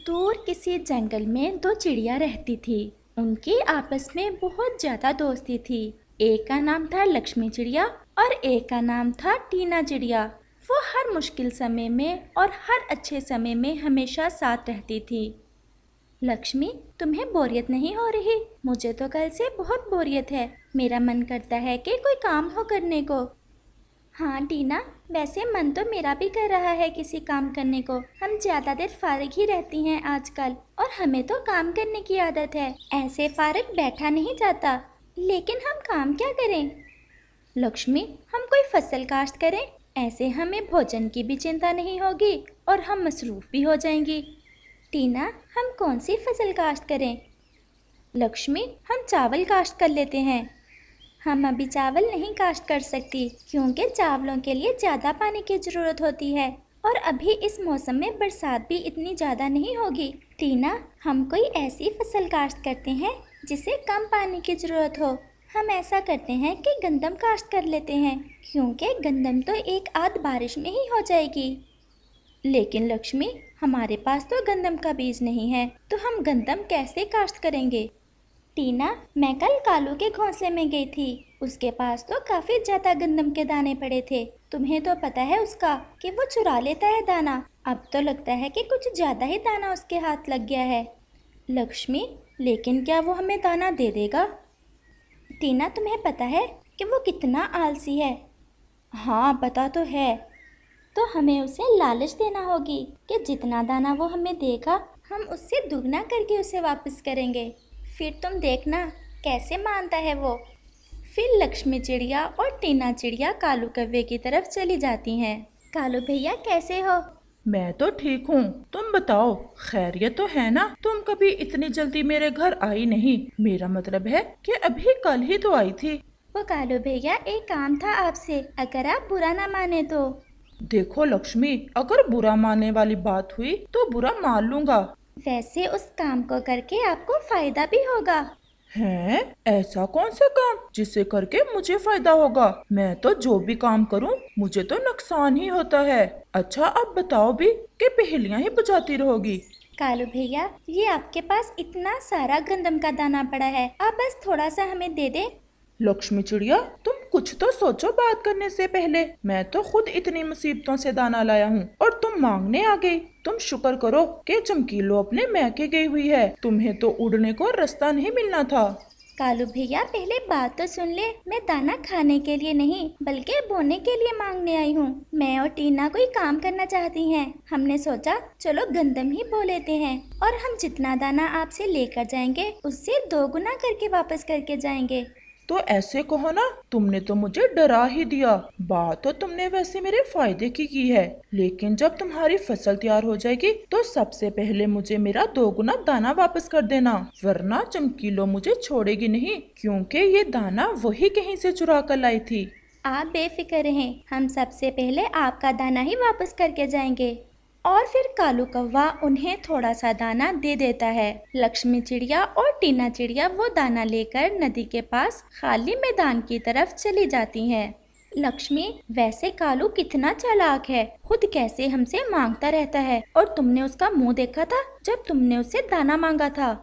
दूर किसी जंगल में दो चिड़िया रहती थी। उनकी आपस में बहुत ज्यादा दोस्ती थी। एक का नाम था लक्ष्मी चिड़िया और एक का नाम था टीना चिड़िया। वो हर मुश्किल समय में और हर अच्छे समय में हमेशा साथ रहती थी। लक्ष्मी, तुम्हें बोरियत नहीं हो रही? मुझे तो कल से बहुत बोरियत है। मेरा मन करता है कि कोई काम हो करने को। हाँ टीना, वैसे मन तो मेरा भी कर रहा है किसी काम करने को। हम ज्यादा देर फारिग ही रहती हैं आजकल और हमें तो काम करने की आदत है। ऐसे फारिग बैठा नहीं जाता। लेकिन हम काम क्या करें? लक्ष्मी, हम कोई फसल काश्त करें। ऐसे हमें भोजन की भी चिंता नहीं होगी और हम मसरूफ भी हो जाएंगी। टीना, हम कौन सी फसल काश्त करें? लक्ष्मी, हम चावल काश्त कर लेते हैं। हम अभी चावल नहीं काश्त कर सकती क्योंकि चावलों के लिए ज़्यादा पानी की ज़रूरत होती है और अभी इस मौसम में बरसात भी इतनी ज़्यादा नहीं होगी। टीना, हम कोई ऐसी फसल काश्त करते हैं जिसे कम पानी की ज़रूरत हो। हम ऐसा करते हैं कि गंदम काश्त कर लेते हैं क्योंकि गंदम तो एक आध बारिश में ही हो जाएगी। लेकिन लक्ष्मी, हमारे पास तो गंदम का बीज नहीं है, तो हम गंदम कैसे काश्त करेंगे? टीना, मैं कल कालू के घोंसले में गई थी। उसके पास तो काफी ज्यादा गंदम के दाने पड़े थे। तुम्हें तो पता है उसका कि वो चुरा लेता है दाना। अब तो लगता है कि कुछ ज्यादा ही दाना उसके हाथ लग गया है। लक्ष्मी, लेकिन क्या वो हमें दाना दे देगा? टीना, तुम्हें पता है कि वो कितना आलसी है? हाँ, पता तो है। तो हमें उसे लालच देना होगी कि जितना दाना वो हमें देगा हम उससे दुगना करके उसे वापस करेंगे। फिर तुम देखना कैसे मानता है वो। फिर लक्ष्मी चिड़िया और टीना चिड़िया कालू कौवे की तरफ चली जाती हैं। कालू भैया, कैसे हो? मैं तो ठीक हूँ। तुम बताओ, खैरियत तो है ना? तुम कभी इतनी जल्दी मेरे घर आई नहीं। मेरा मतलब है कि अभी कल ही तो आई थी। वो कालू भैया, एक काम था आपसे, अगर आप बुरा ना माने तो। देखो लक्ष्मी, अगर बुरा मानने वाली बात हुई तो बुरा मान लूंगा। वैसे उस काम को करके आपको फायदा भी होगा। हैं? ऐसा कौन सा काम जिसे करके मुझे फायदा होगा? मैं तो जो भी काम करूं मुझे तो नुकसान ही होता है। अच्छा, अब बताओ भी कि पहेलियां ही बुझाती रहोगी। कालू भैया, ये आपके पास इतना सारा गंदम का दाना पड़ा है, आप बस थोड़ा सा हमें दे दे। लक्ष्मी चिड़िया, तुम कुछ तो सोचो बात करने से पहले। मैं तो खुद इतनी मुसीबतों से दाना लाया हूँ और तुम मांगने आ गई। तुम शुक्र करो कि चमकीलो अपने मैके गई हुई है। तुम्हें तो उड़ने को रास्ता नहीं मिलना था। कालू भैया, पहले बात तो सुन ले। मैं दाना खाने के लिए नहीं बल्कि बोने के लिए मांगने आई हूँ। मैं और टीना कोई काम करना चाहती हैं। हमने सोचा चलो गंदम ही बो लेते हैं और हम जितना दाना आपसे लेकर जाएंगे उससे 2 गुना करके वापस करके जाएंगे। तो ऐसे कहो ना, तुमने तो मुझे डरा ही दिया। बात तो तुमने वैसे मेरे फायदे की है, लेकिन जब तुम्हारी फसल तैयार हो जाएगी तो सबसे पहले मुझे मेरा 2 गुना दाना वापस कर देना, वरना चमकीलो मुझे छोड़ेगी नहीं, क्योंकि ये दाना वही कहीं से चुरा कर लाई थी। आप बेफिक्र रहें, हम सबसे पहले आपका दाना ही वापस करके जाएंगे। और फिर कालू कौवा उन्हें थोड़ा सा दाना दे देता है। लक्ष्मी चिड़िया और टीना चिड़िया वो दाना लेकर नदी के पास खाली मैदान की तरफ चली जाती हैं। लक्ष्मी, वैसे कालू कितना चालाक है, खुद कैसे हमसे मांगता रहता है और तुमने उसका मुंह देखा था जब तुमने उससे दाना मांगा था।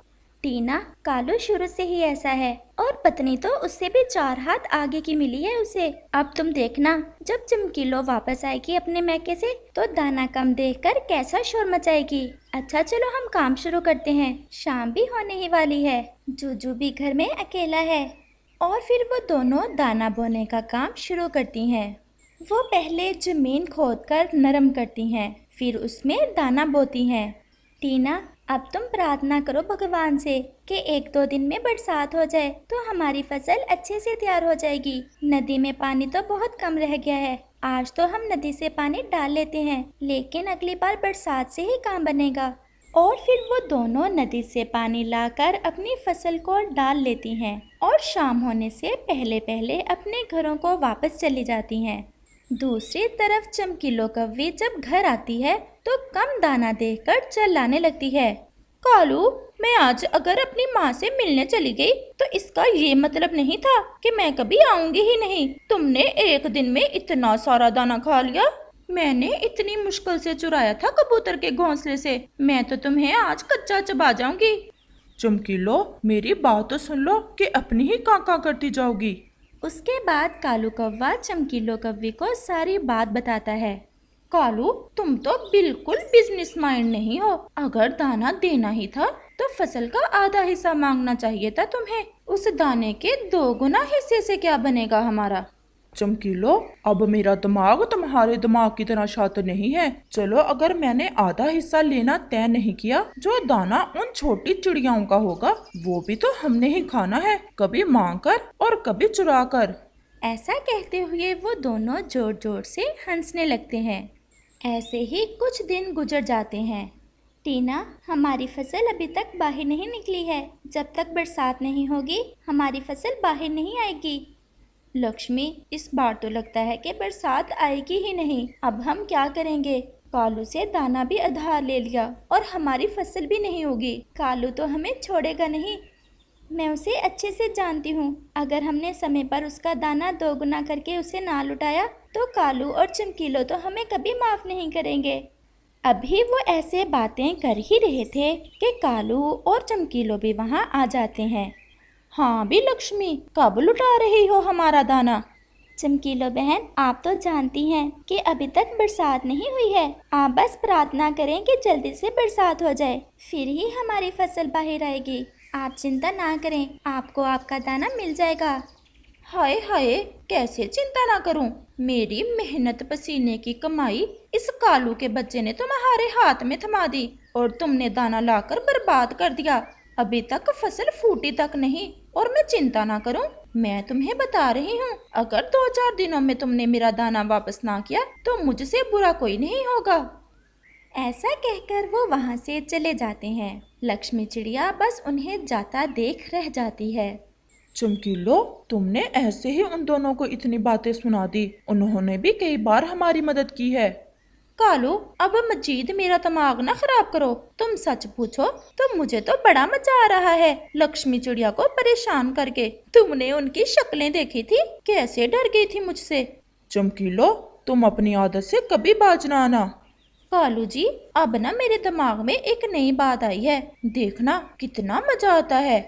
टीना, कालू शुरू से ही ऐसा है और पत्नी तो उससे भी 4 हाथ आगे की मिली है उसे। अब तुम देखना, जब चमकीलो वापस आएगी अपने मैके से तो दाना कम देखकर कैसा शोर मचाएगी। अच्छा चलो हम काम शुरू करते हैं, शाम भी होने ही वाली है। जूजू भी घर में अकेला है। और फिर वो दोनों दाना बोने का काम शुरू करती हैं। वो पहले जमीन खोदकर नरम करती हैं, फिर उसमें दाना बोती हैं। टीना, अब तुम प्रार्थना करो भगवान से कि 1-2 दिन में बरसात हो जाए तो हमारी फसल अच्छे से तैयार हो जाएगी। नदी में पानी तो बहुत कम रह गया है। आज तो हम नदी से पानी डाल लेते हैं, लेकिन अगली बार बरसात से ही काम बनेगा। और फिर वो दोनों नदी से पानी लाकर अपनी फसल को डाल लेती हैं और शाम होने से पहले पहले अपने घरों को वापस चली जाती हैं। दूसरी तरफ चमकीलो कौवी जब घर आती है तो कम दाना देखकर चिल्लाने लगती है। कालू, मैं आज अगर अपनी माँ से मिलने चली गई तो इसका ये मतलब नहीं था कि मैं कभी आऊंगी ही नहीं। तुमने एक दिन में इतना सारा दाना खा लिया। मैंने इतनी मुश्किल से चुराया था कबूतर के घोंसले से। मैं तो तुम्हें आज कच्चा चबा जाऊंगी। चमकीलो, मेरी बात तो सुन लो कि अपनी ही काका करती जाओगी। उसके बाद कालू कौवा चमकीलो कौवे को सारी बात बताता है। कालू, तुम तो बिल्कुल बिजनेस माइंड नहीं हो। अगर दाना देना ही था तो फसल का आधा हिस्सा मांगना चाहिए था तुम्हें। उस दाने के 2 गुना हिस्से से क्या बनेगा हमारा। चमकीलो, अब मेरा दिमाग तुम्हारे दिमाग की तरह शातिर नहीं है। चलो, अगर मैंने आधा हिस्सा लेना तय नहीं किया, जो दाना उन छोटी चिड़ियाओं का होगा वो भी तो हमने ही खाना है, कभी मांग कर और कभी चुरा कर। ऐसा कहते हुए वो दोनों जोर जोर से हंसने लगते हैं। ऐसे ही कुछ दिन गुजर जाते हैं। टीना, हमारी फसल अभी तक बाहर नहीं निकली है। जब तक बरसात नहीं होगी हमारी फसल बाहर नहीं आएगी। लक्ष्मी, इस बार तो लगता है कि बरसात आएगी ही नहीं। अब हम क्या करेंगे। कालू से दाना भी उधार ले लिया और हमारी फसल भी नहीं होगी। कालू तो हमें छोड़ेगा नहीं। मैं उसे अच्छे से जानती हूँ। अगर हमने समय पर उसका दाना 2 गुना करके उसे ना लुटाया तो कालू और चमकीलो तो हमें कभी माफ़ नहीं करेंगे। अभी वो ऐसे बातें कर ही रहे थे कि कालू और चमकीलो भी वहाँ आ जाते हैं। हाँ भी लक्ष्मी, कब लुटा रही हो हमारा दाना। चमकीलो बहन, आप तो जानती हैं कि अभी तक बरसात नहीं हुई है। आप बस प्रार्थना करें कि जल्दी से बरसात हो जाए, फिर ही हमारी फसल बाहर आएगी। आप चिंता ना करें, आपको आपका दाना मिल जाएगा। हाय हाय, कैसे चिंता ना करूं। मेरी मेहनत पसीने की कमाई इस कालू के बच्चे ने तुम्हारे हाथ में थमा दी और तुमने दाना लाकर बर्बाद कर दिया। अभी तक फसल फूटी तक नहीं और मैं चिंता ना करूं। मैं तुम्हें बता रही हूँ, अगर 2-4 दिनों में तुमने मेरा दाना वापस ना किया तो मुझसे बुरा कोई नहीं होगा। ऐसा कहकर वो वहाँ से चले जाते हैं। लक्ष्मी चिड़िया बस उन्हें जाता देख रह जाती है। चमकीलो, तुमने ऐसे ही उन दोनों को इतनी बातें सुना दी। उन्होंने भी कई बार हमारी मदद की है। कालू, अब मजीद मेरा दिमाग ना खराब करो। तुम सच पूछो तो मुझे तो बड़ा मजा आ रहा है लक्ष्मी चिड़िया को परेशान करके। तुमने उनकी शक्लें देखी थी, कैसे डर गई थी मुझसे। चमकीलो, तुम अपनी आदत से कभी बाज ना आना। कालू जी, अब ना मेरे दिमाग में एक नई बात आई है। देखना कितना मजा आता है।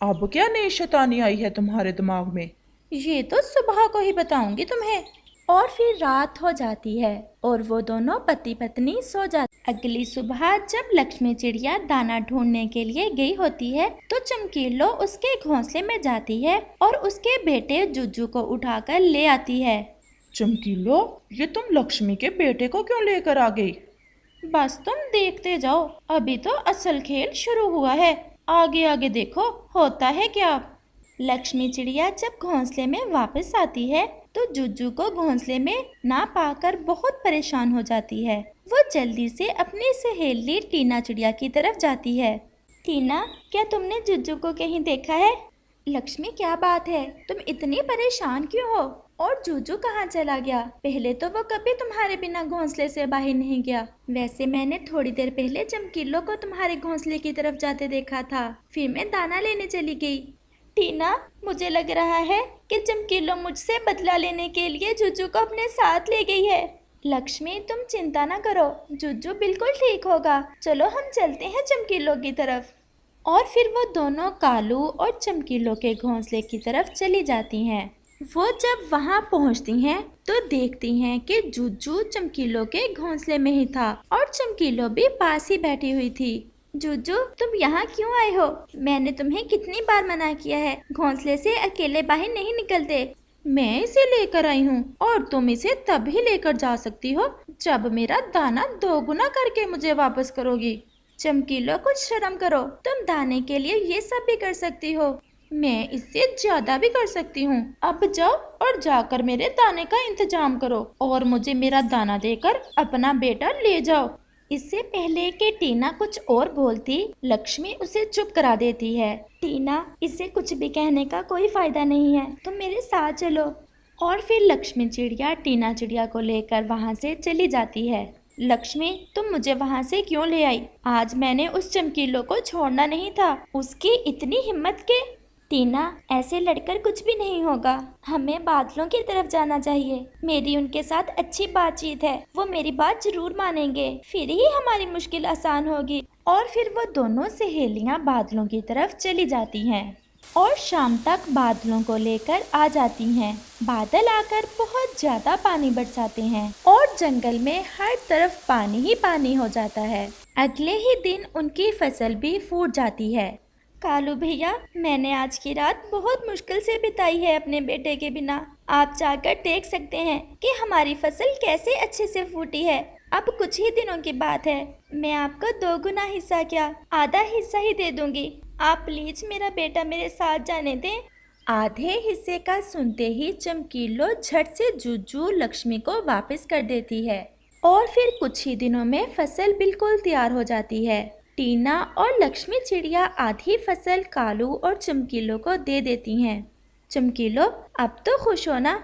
अब क्या नई शैतानी आई है तुम्हारे दिमाग में। ये तो सुबह को ही बताऊंगी तुम्हें। और फिर रात हो जाती है और वो दोनों पति पत्नी सो जाते। अगली सुबह जब लक्ष्मी चिड़िया दाना ढूंढने के लिए गई होती है तो चमकीलो उसके घोंसले में जाती है और उसके बेटे जुज्जू को उठाकर ले आती है। चमकीलो, ये तुम लक्ष्मी के बेटे को क्यों लेकर आ गई। बस तुम देखते जाओ, अभी तो असल खेल शुरू हुआ है। आगे आगे देखो होता है क्या। लक्ष्मी चिड़िया जब घोंसले में वापस आती है तो जुज्जू को घोंसले में ना पाकर बहुत परेशान हो जाती है। वो जल्दी से अपनी सहेली टीना चिड़िया की तरफ जाती है। टीना, क्या तुमने जुज्जू को कहीं देखा है। लक्ष्मी, क्या बात है, तुम इतनी परेशान क्यों हो। और जुज्जू कहाँ चला गया। पहले तो वो कभी तुम्हारे बिना घोंसले से बाहर नहीं गया। वैसे मैंने थोड़ी देर पहले चमकीलो को तुम्हारे घोंसले की तरफ जाते देखा था, फिर मैं दाना लेने चली गई। टीना, मुझे लग रहा है कि चमकीलो मुझसे बदला लेने के लिए जुज्जू को अपने साथ ले गई है। लक्ष्मी, तुम चिंता ना करो, जुज्जू बिल्कुल ठीक होगा। चलो हम चलते हैं चमकीलो की तरफ। और फिर वो दोनों कालू और चमकीलो के घोंसले की तरफ चली जाती हैं। वो जब वहाँ पहुँचती हैं तो देखती हैं कि जुज्जू चमकीलो के घोंसले में ही था और चमकीलो भी पास ही बैठी हुई थी। जुज्जू, तुम यहाँ क्यों आए हो। मैंने तुम्हें कितनी बार मना किया है, घोंसले से अकेले बाहर नहीं निकलते। मैं इसे लेकर आई हूँ और तुम इसे तभी लेकर जा सकती हो जब मेरा दाना 2 गुना करके मुझे वापस करोगी। चमकीलो, कुछ शर्म करो। तुम दाने के लिए ये सब भी कर सकती हो, मैं इससे ज्यादा भी कर सकती हूँ। अब जाओ और जाकर मेरे दाने का इंतजाम करो और मुझे मेरा दाना देकर अपना बेटा ले जाओ। इससे पहले कि टीना कुछ और बोलती, लक्ष्मी उसे चुप करा देती है। टीना, इससे कुछ भी कहने का कोई फायदा नहीं है, तुम मेरे साथ चलो। और फिर लक्ष्मी चिड़िया टीना चिड़िया को लेकर वहाँ से चली जाती है। लक्ष्मी, तुम मुझे वहाँ से क्यों ले आई। आज मैंने उस चमकीलो को छोड़ना नहीं था। उसकी इतनी हिम्मत के टीना, ऐसे लड़कर कुछ भी नहीं होगा। हमें बादलों की तरफ जाना चाहिए। मेरी उनके साथ अच्छी बातचीत है, वो मेरी बात जरूर मानेंगे, फिर ही हमारी मुश्किल आसान होगी। और फिर वो दोनों सहेलियां बादलों की तरफ चली जाती हैं और शाम तक बादलों को लेकर आ जाती हैं। बादल आकर बहुत ज्यादा पानी बरसाते हैं और जंगल में हर तरफ पानी ही पानी हो जाता है। अगले ही दिन उनकी फसल भी फूट जाती है। कालू भैया, मैंने आज की रात बहुत मुश्किल से बिताई है अपने बेटे के बिना। आप जाकर देख सकते हैं कि हमारी फसल कैसे अच्छे से फूटी है। अब कुछ ही दिनों की बात है, मैं आपको 2 गुना हिस्सा क्या, आधा हिस्सा ही दे दूंगी। आप प्लीज मेरा बेटा मेरे साथ जाने दें। आधे हिस्से का सुनते ही चमकीलो झट से जुजू लक्ष्मी को वापस कर देती है और फिर कुछ ही दिनों में फसल बिल्कुल तैयार हो जाती है। टीना और लक्ष्मी चिड़िया आधी फसल कालू और चमकीलो को दे देती हैं। चमकीलो, अब तो खुश हो ना?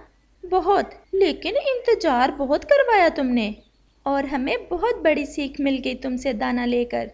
बहुत, लेकिन इंतजार बहुत करवाया तुमने और हमें बहुत बड़ी सीख मिल गई तुमसे दाना लेकर।